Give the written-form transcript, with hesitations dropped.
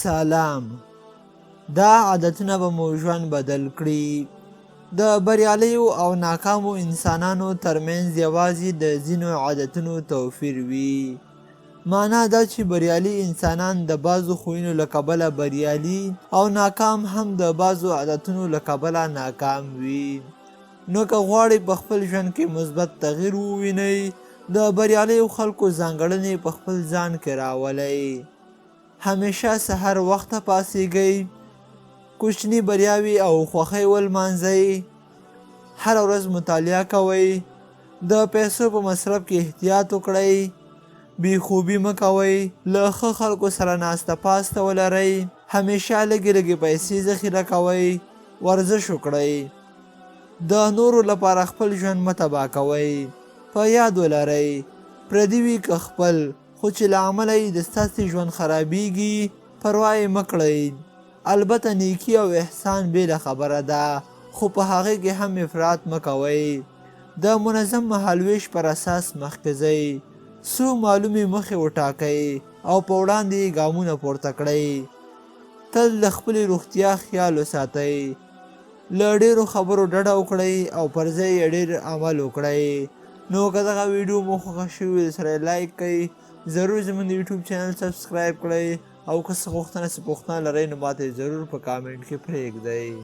سلام. دا عادتونه به مو ژوند بدل کړي. د بریالیو او ناکامو انسانانو ترمنځ یوازې د ځینو عادتونو توپیر وي. معنا دا چې بریالي انسانان د بعضو خویونو له کبله بریالي او ناکام هم د بعضو عادتونو له کبله ناکام وي. نو که غواړئ په خپل ژوند کې مثبت تغییر ووینئ، د بریالیو خلکو ځانګړنې په خپل ځان کې راولئ. همیشه سحر وخته پاڅیږئ، کوچني بریاوې او خوښۍ ولمانځئ، هره ورځ مطالعه کوئ، د پیسو په مصرف کې احتیاط وکړئ، بې خوبي مه کوئ، له ښه خلکو سره ناسته پاسته ولرئ، همیشه لږې لږې پیسې ذخیره کوئ، ورزش وکړئ. د نورو لپاره خپل ژوند مه تباه کوئ. په یاد ولرئ، پردي وي که خپل، خو چې له عمله یې د ستاسې ژوند خرابیږي پروا یې مه کړئ. البته نیکي او احسان بیله خبره ده، خو په هغې کې هم افراط مه کوئ. د منظم مهالویش پر اساس مخکې ځئ، څو معلومې موخې وټاکئ او په وړاندې یې ګامونه پورته کړئ. تل د خپلې روغتیا خیال وساتئ. له ډېرو خبرو ډډه وکړئ او پر ځای یې ډېر عمل وکړئ. نو که دغه ویډیو مو خوښه شوې وي سره لایک کړئ، ضرور زموږ د یوټیوب چینل سبسکرایب کړئ او که څه غوښتنه څه پوښتنه لرئ نو ماته یې ضرور په کامنټ کې پرېږدئ.